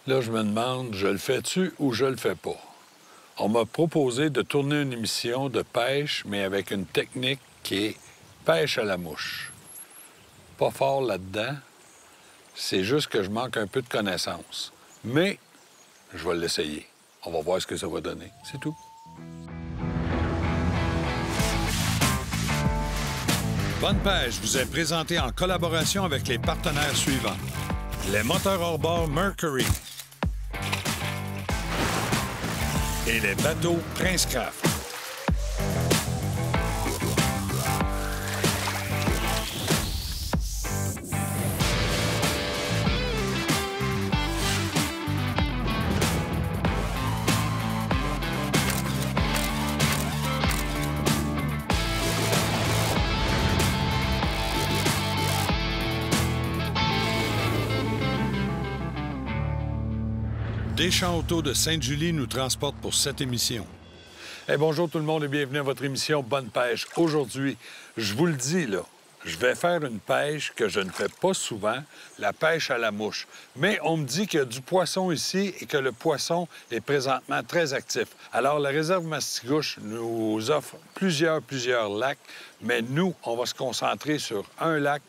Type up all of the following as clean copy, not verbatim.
Là, je me demande, je le fais-tu ou je le fais pas? On m'a proposé de tourner une émission de pêche, mais avec une technique qui est pêche à la mouche. Pas fort là-dedans, c'est juste que je manque un peu de connaissances. Mais je vais l'essayer. On va voir ce que ça va donner. C'est tout. Bonne pêche vous est présenté en collaboration avec les partenaires suivants. Les moteurs hors-bord Mercury et les bateaux Princecraft. Deschamps Auto de Sainte-Julie nous transporte pour cette émission. Hey, bonjour tout le monde et bienvenue à votre émission Bonne pêche. Aujourd'hui, je vous le dis, là, je vais faire une pêche que je ne fais pas souvent, la pêche à la mouche. Mais on me dit qu'il y a du poisson ici et que le poisson est présentement très actif. Alors, la réserve Mastigouche nous offre plusieurs lacs, mais nous, on va se concentrer sur un lac.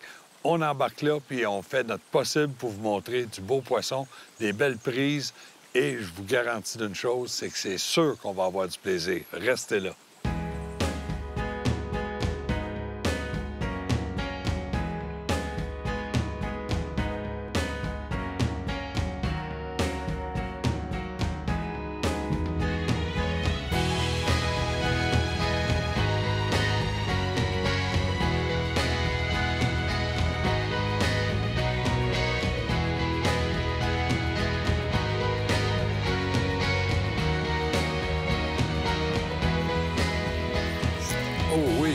On embarque là, puis on fait notre possible pour vous montrer du beau poisson, des belles prises. Et je vous garantis d'une chose, c'est que c'est sûr qu'on va avoir du plaisir. Restez là. Oh oui!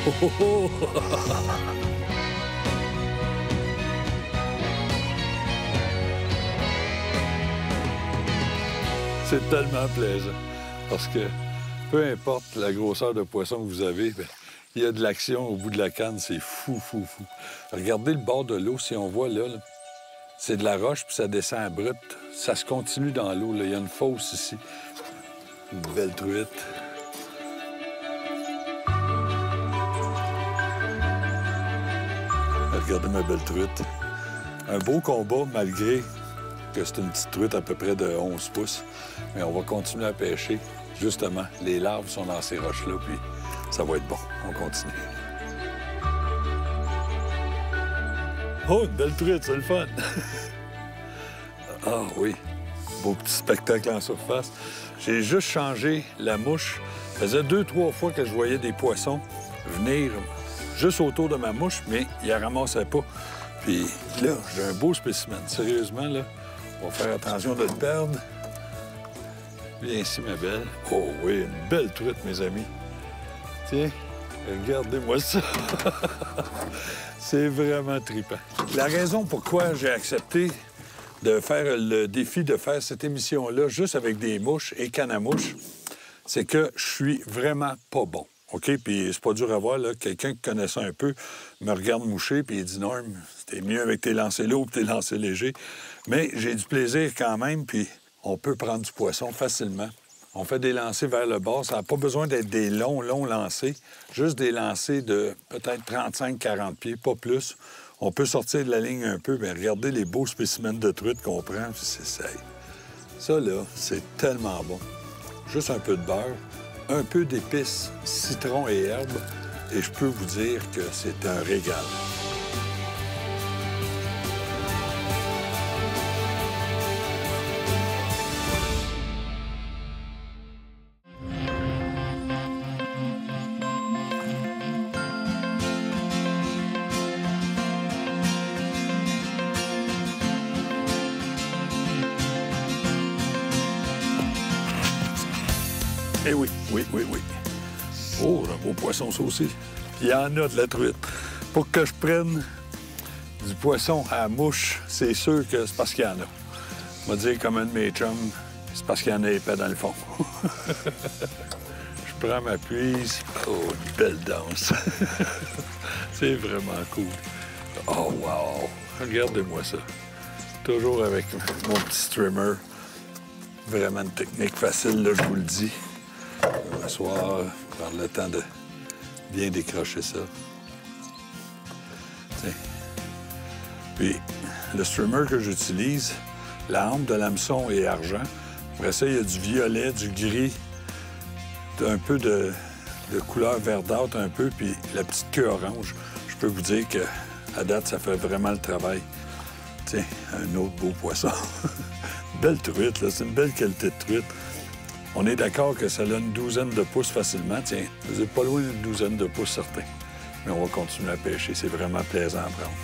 Oh, oh, oh. C'est tellement plaisant parce que peu importe la grosseur de poisson que vous avez, bien, il y a de l'action au bout de la canne, c'est fou. Regardez le bord de l'eau, si on voit là, c'est de la roche puis ça descend abrupt. Ça se continue dans l'eau, là. Il y a une fosse ici. Une belle truite. Regardez ma belle truite. Un beau combat, malgré que c'est une petite truite à peu près de 11 pouces. Mais on va continuer à pêcher. Justement, les larves sont dans ces roches-là, puis ça va être bon. On continue. Oh, une belle truite, c'est le fun! Ah oui, beau petit spectacle en surface. J'ai juste changé la mouche. Ça faisait 2-3 fois que je voyais des poissons venir juste autour de ma mouche, mais il la ramassait pas. Puis là, j'ai un beau spécimen. Sérieusement, là, on va faire attention de le perdre. Viens ici, ma belle. Oh oui, une belle truite, mes amis. Tiens, regardez-moi ça. C'est vraiment trippant. La raison pourquoi j'ai accepté de faire le défi de faire cette émission-là juste avec des mouches et canne à mouche, c'est que je suis vraiment pas bon. OK? Puis c'est pas dur à voir, là. Quelqu'un qui connaît ça un peu me regarde moucher, puis il dit « Norm, c'était mieux avec tes lancers lourds que tes lancers légers. » Mais j'ai du plaisir quand même, puis on peut prendre du poisson facilement. On fait des lancers vers le bord. Ça n'a pas besoin d'être des longs lancers. Juste des lancers de peut-être 35-40 pieds, pas plus. On peut sortir de la ligne un peu. Bien, regardez les beaux spécimens de truite qu'on prend. Ça, là, c'est tellement bon. Juste un peu de beurre, un peu d'épices, citron et herbes, et je peux vous dire que c'est un régal. Eh oui. Oh, un beau poisson, ça aussi. Il y en a de la truite. Pour que je prenne du poisson à la mouche, c'est sûr que c'est parce qu'il y en a. On va dire comme un de mes chums, c'est parce qu'il y en a épais dans le fond. Je prends ma prise. Oh, une belle danse. C'est vraiment cool. Oh, wow! Regardez-moi ça. Toujours avec mon petit streamer. Vraiment une technique facile, là, je vous le dis. M'asseoir, prendre le temps de bien décrocher ça. Tiens. Puis, le streamer que j'utilise, la hampe de l'hameçon est argent. Après ça, il y a du violet, du gris, un peu de couleur verdâtre un peu, puis la petite queue orange. Je peux vous dire qu'à date, ça fait vraiment le travail. Tiens, un autre beau poisson. Belle truite, là. C'est une belle qualité de truite. On est d'accord que ça a une douzaine de pouces facilement. Tiens, vous n'êtes pas loin d'une douzaine de pouces, certains. Mais on va continuer à pêcher. C'est vraiment plaisant à prendre.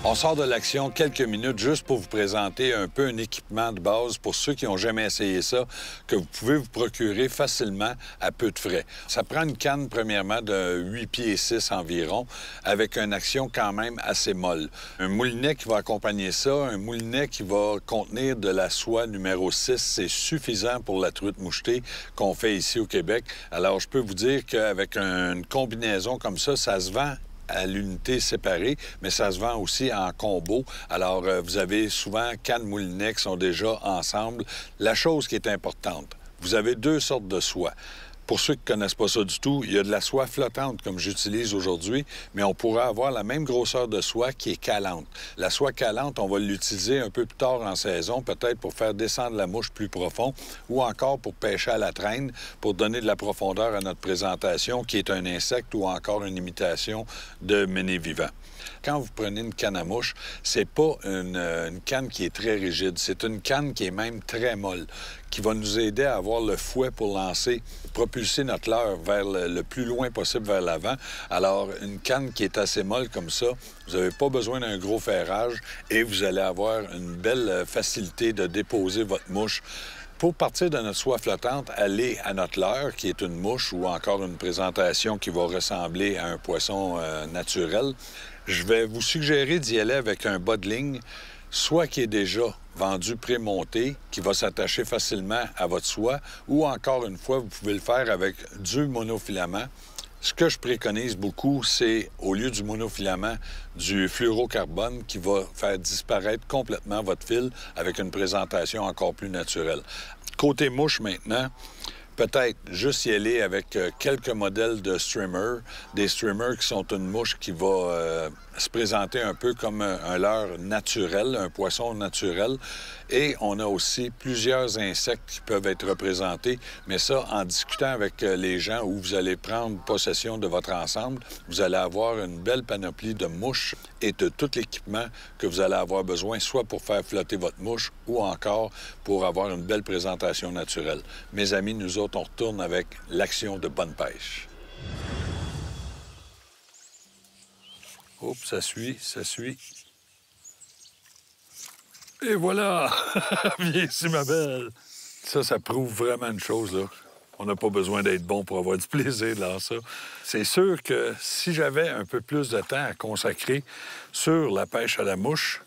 On sort de l'action quelques minutes juste pour vous présenter un peu un équipement de base pour ceux qui n'ont jamais essayé ça, que vous pouvez vous procurer facilement à peu de frais. Ça prend une canne, premièrement, de 8 pieds 6 environ, avec une action quand même assez molle. Un moulinet qui va accompagner ça, un moulinet qui va contenir de la soie numéro 6, c'est suffisant pour la truite mouchetée qu'on fait ici au Québec. Alors, je peux vous dire qu'avec une combinaison comme ça se vend à l'unité séparée, mais ça se vend aussi en combo. Alors, vous avez souvent cannes moulinet qui sont déjà ensemble. La chose qui est importante, vous avez deux sortes de soie. Pour ceux qui ne connaissent pas ça du tout, il y a de la soie flottante, comme j'utilise aujourd'hui, mais on pourrait avoir la même grosseur de soie qui est calante. La soie calante, on va l'utiliser un peu plus tard en saison, peut-être pour faire descendre la mouche plus profond, ou encore pour pêcher à la traîne, pour donner de la profondeur à notre présentation, qui est un insecte ou encore une imitation de méné vivant. Quand vous prenez une canne à mouche, c'est pas une canne qui est très rigide. C'est une canne qui est même très molle, qui va nous aider à avoir le fouet pour lancer, propulser notre leurre vers le plus loin possible vers l'avant. Alors, une canne qui est assez molle comme ça, vous n'avez pas besoin d'un gros ferrage et vous allez avoir une belle facilité de déposer votre mouche. Pour partir de notre soie flottante, aller à notre leurre, qui est une mouche ou encore une présentation qui va ressembler à un poisson naturel, je vais vous suggérer d'y aller avec un bas de ligne, soit qui est déjà vendu pré-monté, qui va s'attacher facilement à votre soie, ou encore une fois, vous pouvez le faire avec du monofilament. Ce que je préconise beaucoup, c'est, au lieu du monofilament, du fluorocarbone qui va faire disparaître complètement votre fil avec une présentation encore plus naturelle. Côté mouche maintenant, peut-être juste y aller avec quelques modèles de streamers, des streamers qui sont une mouche qui va se présenter un peu comme un leurre naturel, un poisson naturel. Et on a aussi plusieurs insectes qui peuvent être représentés, mais ça, en discutant avec les gens où vous allez prendre possession de votre ensemble, vous allez avoir une belle panoplie de mouches et de tout l'équipement que vous allez avoir besoin, soit pour faire flotter votre mouche ou encore pour avoir une belle présentation naturelle. Mes amis, nous autres, on retourne avec l'action de bonne pêche. Oups, ça suit, ça suit. Et voilà! Viens ici, ma belle! Ça prouve vraiment une chose, là. On n'a pas besoin d'être bon pour avoir du plaisir dans ça. C'est sûr que si j'avais un peu plus de temps à consacrer sur la pêche à la mouche,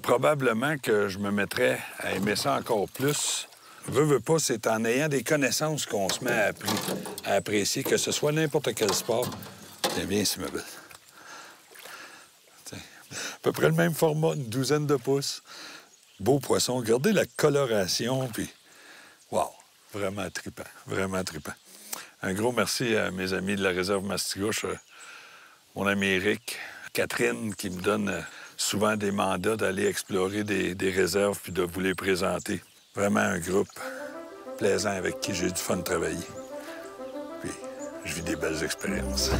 probablement que je me mettrais à aimer ça encore plus. Veux pas, c'est en ayant des connaissances qu'on se met à apprécier, que ce soit n'importe quel sport. Tiens, viens ici, ma belle. Tiens. À peu près le même format, une douzaine de pouces. Beau poisson. Regardez la coloration, puis... Wow! Vraiment trippant, vraiment trippant. Un gros merci à mes amis de la réserve Mastigouche, mon ami Eric, Catherine, qui me donne souvent des mandats d'aller explorer des réserves puis de vous les présenter. Vraiment un groupe plaisant avec qui j'ai du fun de travailler. Puis, je vis des belles expériences.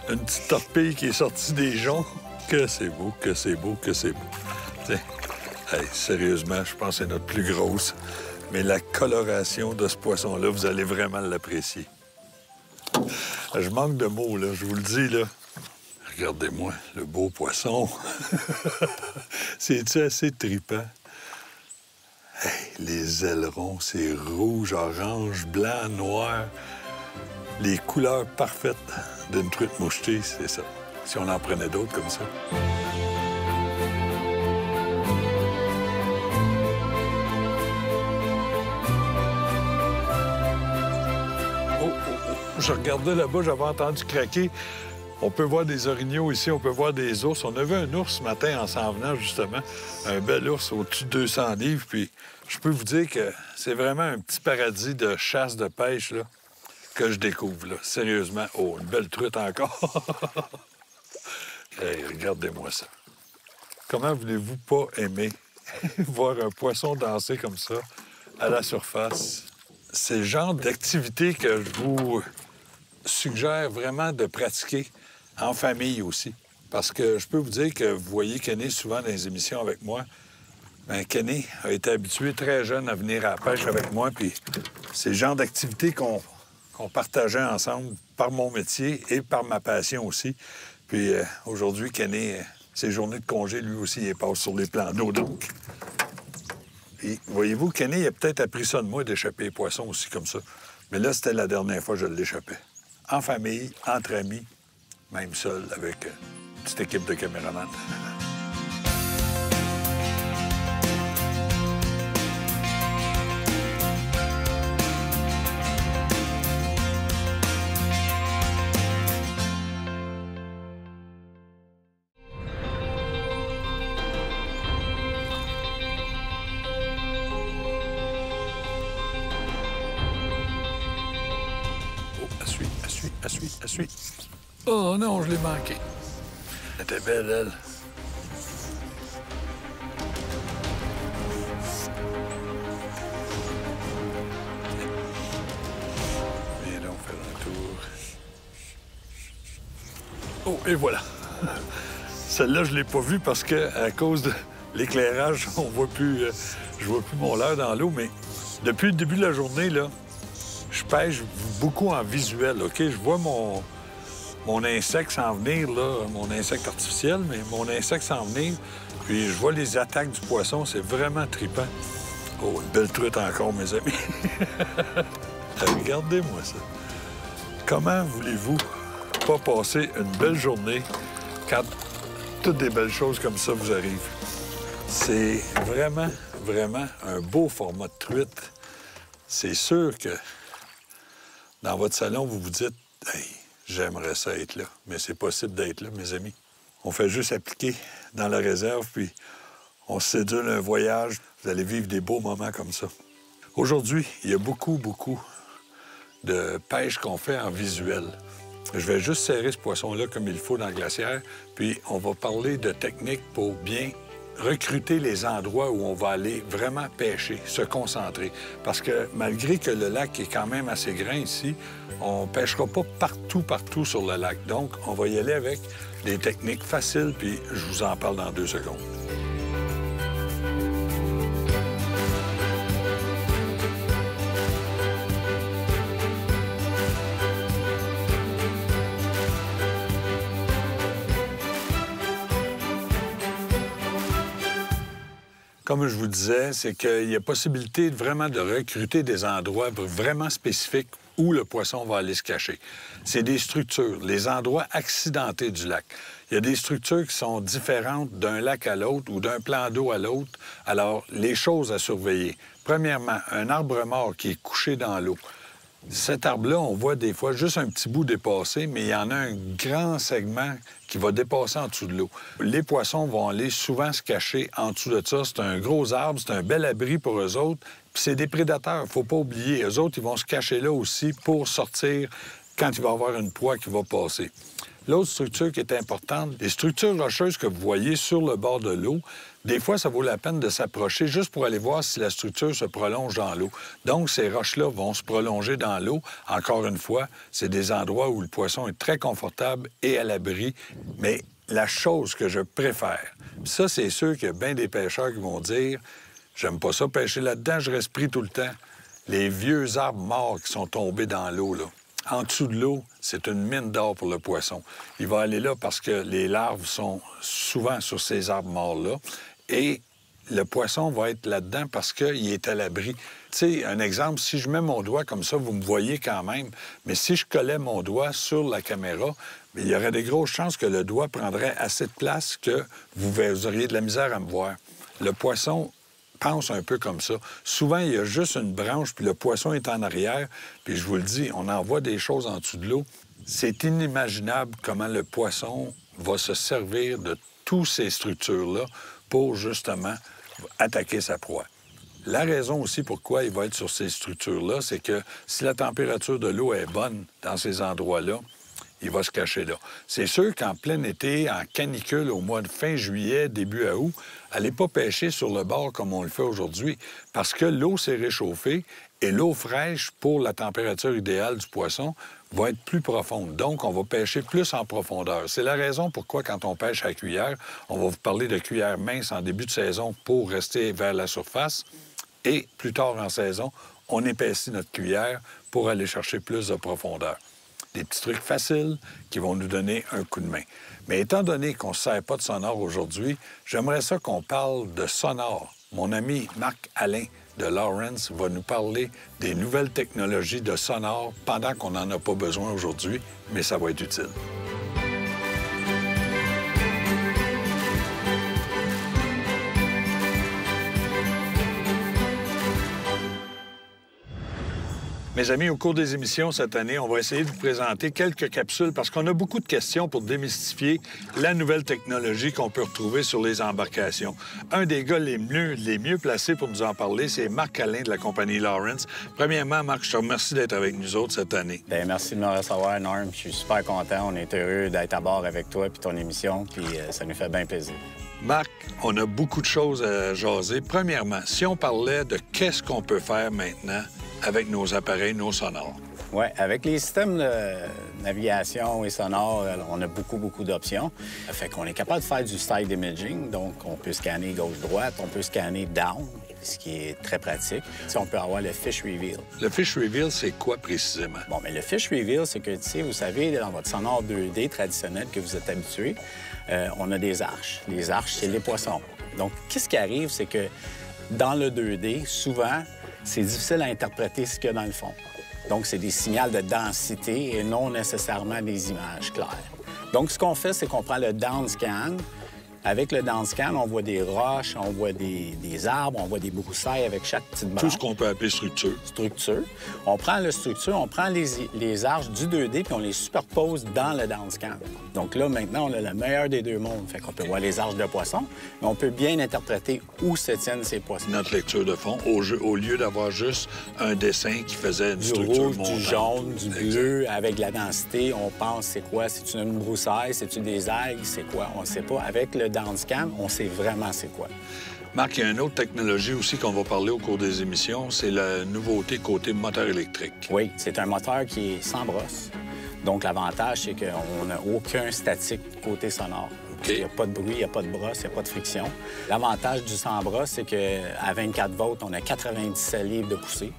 Une petite torpille qui est sortie des joncs. Que c'est beau, que c'est beau, que c'est beau. Tiens, hey, sérieusement, je pense que c'est notre plus grosse. Mais la coloration de ce poisson-là, vous allez vraiment l'apprécier. Je manque de mots, là, je vous le dis, là. Regardez-moi, le beau poisson. C'est-tu assez trippant? Hey! les ailerons, c'est rouge, orange, blanc, noir. Les couleurs parfaites d'une truite mouchetée, c'est ça. Si on en prenait d'autres comme ça. Je regardais là-bas, j'avais entendu craquer. On peut voir des orignaux ici, on peut voir des ours. On a vu un ours ce matin en s'en venant, justement. Un bel ours au-dessus de 200 livres. Puis je peux vous dire que c'est vraiment un petit paradis de chasse, de pêche, là, que je découvre, là. Sérieusement. Oh, une belle truite encore. Hey, regardez-moi ça. Comment voulez-vous pas aimer voir un poisson danser comme ça à la surface? C'est le genre d'activité que je vous suggère vraiment de pratiquer en famille aussi. Parce que je peux vous dire que vous voyez Kenny souvent dans les émissions avec moi. Bien, Kenny a été habitué très jeune à venir à la pêche avec moi, puis c'est le genre d'activité qu'on partageait ensemble par mon métier et par ma passion aussi. Puis aujourd'hui, Kenny, ses journées de congé, lui aussi, il passe sur les plans d'eau, donc. Et voyez-vous, Kenny a peut-être appris ça de moi, d'échapper les poissons aussi comme ça. Mais là, c'était la dernière fois que je l'échappais. En famille, entre amis, même seul, avec une petite équipe de caméramans. Suis. Oh non, je l'ai manqué. Elle était belle, elle. Viens donc faire un tour. Oh, et voilà. Celle-là, je ne l'ai pas vue parce que à cause de l'éclairage, on voit plus, je vois plus mon leurre dans l'eau, mais depuis le début de la journée, là, je pêche beaucoup en visuel, OK? Je vois mon insecte s'en venir, là, mon insecte artificiel, mais mon insecte s'en venir, puis je vois les attaques du poisson, c'est vraiment trippant. Oh, une belle truite encore, mes amis. Regardez-moi ça. Comment voulez-vous pas passer une belle journée quand toutes des belles choses comme ça vous arrivent? C'est vraiment, vraiment un beau format de truite. C'est sûr que dans votre salon, vous vous dites « Hey, j'aimerais ça être là. » Mais c'est possible d'être là, mes amis. On fait juste appliquer dans la réserve, puis on se sédule un voyage. Vous allez vivre des beaux moments comme ça. Aujourd'hui, il y a beaucoup de pêche qu'on fait en visuel. Je vais juste serrer ce poisson-là comme il faut dans la glacière, puis on va parler de techniques pour bien recruter les endroits où on va aller vraiment pêcher, se concentrer. Parce que malgré que le lac est quand même assez grand ici, on ne pêchera pas partout sur le lac. Donc, on va y aller avec des techniques faciles, puis je vous en parle dans 2 secondes. Comme je vous disais, c'est qu'il y a possibilité vraiment de recruter des endroits vraiment spécifiques où le poisson va aller se cacher. C'est des structures, les endroits accidentés du lac. Il y a des structures qui sont différentes d'un lac à l'autre ou d'un plan d'eau à l'autre. Alors, les choses à surveiller. Premièrement, un arbre mort qui est couché dans l'eau. Cet arbre-là, on voit des fois juste un petit bout dépasser, mais il y en a un grand segment qui va dépasser en dessous de l'eau. Les poissons vont aller souvent se cacher en dessous de ça. C'est un gros arbre, c'est un bel abri pour eux autres. Puis c'est des prédateurs, il ne faut pas oublier. Eux autres, ils vont se cacher là aussi pour sortir quand il va y avoir une proie qui va passer. L'autre structure qui est importante, les structures rocheuses que vous voyez sur le bord de l'eau, des fois, ça vaut la peine de s'approcher juste pour aller voir si la structure se prolonge dans l'eau. Donc, ces roches-là vont se prolonger dans l'eau. Encore une fois, c'est des endroits où le poisson est très confortable et à l'abri. Mais la chose que je préfère, ça, c'est sûr qu'il y a bien des pêcheurs qui vont dire « J'aime pas ça pêcher là-dedans, je reste pris tout le temps. » Les vieux arbres morts qui sont tombés dans l'eau, là. En dessous de l'eau, c'est une mine d'or pour le poisson. Il va aller là parce que les larves sont souvent sur ces arbres morts-là. Et le poisson va être là-dedans parce qu'il est à l'abri. Tu sais, un exemple, si je mets mon doigt comme ça, vous me voyez quand même, mais si je collais mon doigt sur la caméra, il y aurait des grosses chances que le doigt prendrait assez de place que vous auriez de la misère à me voir. Le poisson pense un peu comme ça. Souvent, il y a juste une branche, puis le poisson est en arrière, puis je vous le dis, on en voit des choses en dessous de l'eau. C'est inimaginable comment le poisson va se servir de toutes ces structures-là pour, justement, attaquer sa proie. La raison aussi pourquoi il va être sur ces structures-là, c'est que si la température de l'eau est bonne dans ces endroits-là, il va se cacher là. C'est sûr qu'en plein été, en canicule, au mois de fin juillet, début août, allez pas pêcher sur le bord comme on le fait aujourd'hui, parce que l'eau s'est réchauffée et l'eau fraîche, pour la température idéale du poisson, va être plus profonde. Donc, on va pêcher plus en profondeur. C'est la raison pourquoi, quand on pêche à la cuillère, on va vous parler de cuillère mince en début de saison pour rester vers la surface. Et plus tard en saison, on épaissit notre cuillère pour aller chercher plus de profondeur. Des petits trucs faciles qui vont nous donner un coup de main. Mais étant donné qu'on ne se sert pas de sonore aujourd'hui, j'aimerais ça qu'on parle de sonore. Mon ami Marc-Alain de Lawrence va nous parler des nouvelles technologies de sonore pendant qu'on n'en a pas besoin aujourd'hui, mais ça va être utile. Mes amis, au cours des émissions cette année, on va essayer de vous présenter quelques capsules parce qu'on a beaucoup de questions pour démystifier la nouvelle technologie qu'on peut retrouver sur les embarcations. Un des gars les mieux placés pour nous en parler, c'est Marc-Alain de la compagnie Lawrence. Premièrement, Marc, je te remercie d'être avec nous autres cette année. Bien, merci de me recevoir, Norm. Je suis super content. On est heureux d'être à bord avec toi puis ton émission, puis ça nous fait bien plaisir. Marc, on a beaucoup de choses à jaser. Premièrement, si on parlait de qu'est-ce qu'on peut faire maintenant avec nos appareils, nos sonores. Oui, avec les systèmes de navigation et sonore, on a beaucoup d'options. Ça fait qu'on est capable de faire du side imaging, donc on peut scanner gauche-droite, on peut scanner down, ce qui est très pratique. Si on peut avoir le fish reveal. Le fish reveal, c'est quoi précisément? Bon, mais le fish reveal, c'est que, tu sais, vous savez, dans votre sonore 2D traditionnel que vous êtes habitué, on a des arches. Les arches, c'est les poissons. Donc, qu'est-ce qui arrive, c'est que dans le 2D, souvent, c'est difficile à interpréter ce qu'il y a dans le fond. Donc, c'est des signaux de densité et non nécessairement des images claires. Donc, ce qu'on fait, c'est qu'on prend le downscan. Avec le downscan, on voit des roches, on voit des arbres, on voit des broussailles avec chaque petite branche. Tout ce qu'on peut appeler structure. Structure. On prend la structure, on prend les arches du 2D puis on les superpose dans le downscan. Donc là, maintenant, on a le meilleur des deux mondes. Fait qu'on peut voir les arches de poissons, mais on peut bien interpréter où se tiennent ces poissons. Notre lecture de fond, au lieu d'avoir juste un dessin qui faisait une structure rouge, montante. Du jaune, du bleu, avec la densité, on pense c'est quoi? C'est une broussaille? C'est-tu des algues? C'est quoi? On ne sait pas. Avec le downscan, on sait vraiment c'est quoi. Marc, il y a une autre technologie aussi qu'on va parler au cours des émissions, c'est la nouveauté côté moteur électrique. Oui, c'est un moteur qui est sans brosse. Donc, l'avantage, c'est qu'on n'a aucun statique côté sonore. Il n'y a pas de bruit, il n'y a pas de brosse, il n'y a pas de friction. L'avantage du sans brosse, c'est qu'à 24 volts, on a 97 livres de poussée.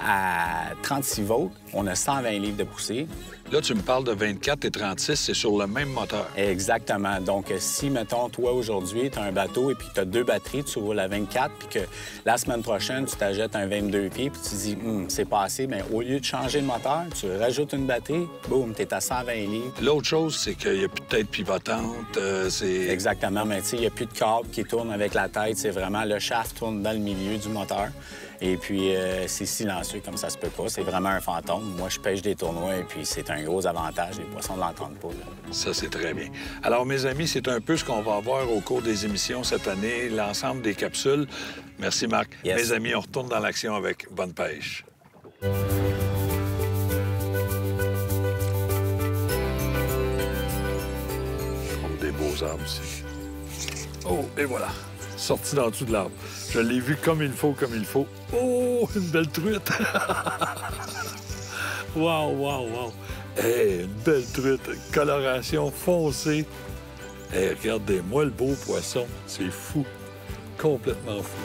À 36 volts, on a 120 livres de poussée. Là, tu me parles de 24 et 36, c'est sur le même moteur. Exactement. Donc, si, mettons, toi, aujourd'hui, tu as un bateau et puis tu as 2 batteries, tu roules à 24, puis que la semaine prochaine, tu t'achètes un 22 pieds, puis tu dis, c'est pas assez, bien, au lieu de changer le moteur, tu rajoutes une batterie, boum, tu es à 120 livres. L'autre chose, c'est qu'il n'y a plus de tête pivotante, c'est... Exactement, mais tu sais, il n'y a plus de câble qui tourne avec la tête, c'est vraiment le shaft tourne dans le milieu du moteur. Et puis, c'est silencieux comme ça se peut pas. C'est vraiment un fantôme. Moi, je pêche des tournois et puis c'est un gros avantage. Les poissons ne l'entendent pas. Là. Ça, c'est très bien. Alors, mes amis, c'est un peu ce qu'on va avoir au cours des émissions cette année, l'ensemble des capsules. Merci, Marc. Yes. Mes amis, on retourne dans l'action avec Bonne pêche. Je trouve des beaux arbres ici. Oh, et voilà. Sorti d'en dessous de l'arbre. Je l'ai vu comme il faut, comme il faut. Oh, une belle truite! Wow! Hey, une belle truite, coloration foncée. Hey, regardez-moi le beau poisson. C'est fou. Complètement fou.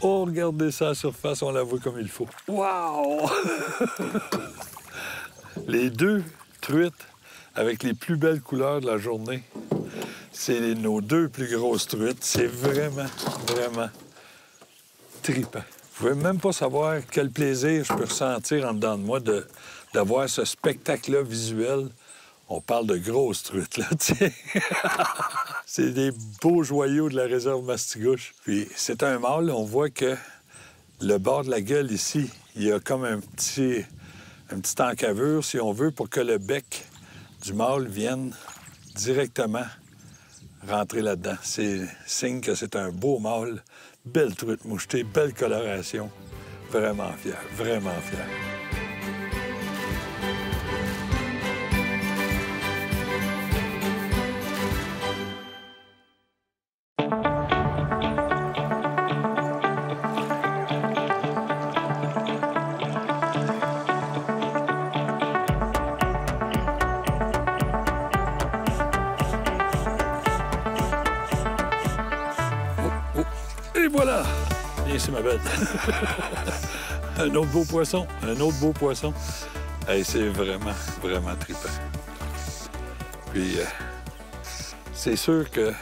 Oh, regardez ça à la surface, on la voit comme il faut. Wow! Les deux truites avec les plus belles couleurs de la journée. C'est nos 2 plus grosses truites. C'est vraiment, vraiment trippant. Vous ne pouvez même pas savoir quel plaisir je peux ressentir en dedans de moi d'avoir ce spectacle-là visuel. On parle de grosses truites, là, tu sais. C'est des beaux joyaux de la réserve Mastigouche. Puis c'est un mâle, on voit que le bord de la gueule ici, il y a comme une petite encavure, si on veut, pour que le bec du mâle vienne directement rentrer là-dedans. C'est signe que c'est un beau mâle. Belle truite mouchetée, belle coloration. Vraiment fier, vraiment fier. Et voilà! Bien, c'est ma belle. Un autre beau poisson, un autre beau poisson. Hey, c'est vraiment, vraiment trippant. Puis, c'est sûr que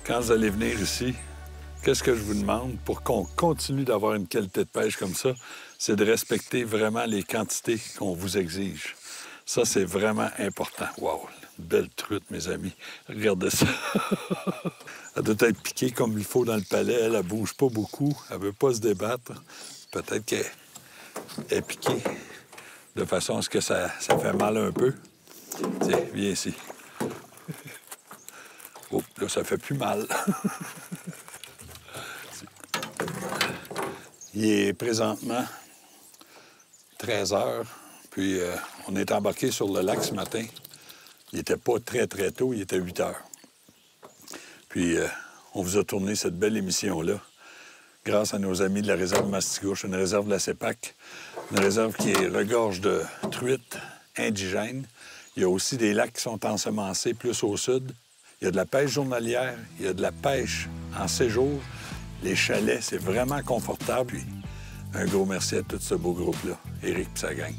quand vous allez venir ici, qu'est-ce que je vous demande pour qu'on continue d'avoir une qualité de pêche comme ça? C'est de respecter vraiment les quantités qu'on vous exige. Ça, c'est vraiment important. Wow! Belle truite, mes amis. Regardez ça. Elle doit être piquée comme il faut dans le palais. Elle ne bouge pas beaucoup. Elle ne veut pas se débattre. Peut-être qu'elle est piquée de façon à ce que ça fait mal un peu. Tiens, viens ici. Oh, là, ça fait plus mal. Il est présentement 13 heures. Puis on est embarqué sur le lac ce matin. Il n'était pas très, très tôt. Il était 8 heures. Puis, on vous a tourné cette belle émission-là grâce à nos amis de la réserve Mastigouche, une réserve de la CEPAC, une réserve qui regorge de truites indigènes. Il y a aussi des lacs qui sont ensemencés plus au sud. Il y a de la pêche journalière, il y a de la pêche en séjour. Les chalets, c'est vraiment confortable. Puis, un gros merci à tout ce beau groupe-là, Éric et sa gang.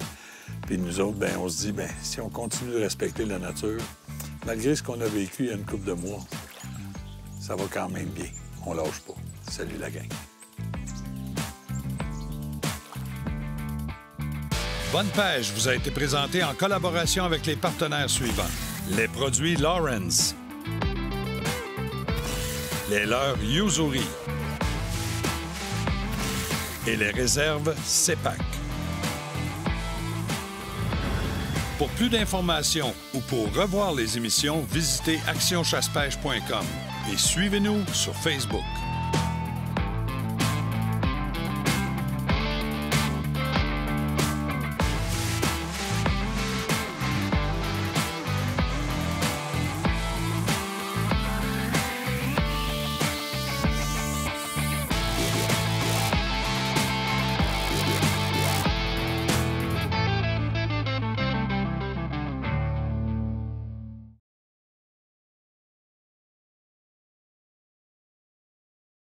Puis nous autres, bien, on se dit, bien, si on continue de respecter la nature, malgré ce qu'on a vécu il y a une couple de mois, ça va quand même bien. On lâche pas. Salut la gang. Bonne pêche vous a été présenté en collaboration avec les partenaires suivants. Les produits Lawrence, les leurres Yuzuri et les réserves CEPAC. Pour plus d'informations ou pour revoir les émissions, visitez actionchassepêche.com et suivez-nous sur Facebook.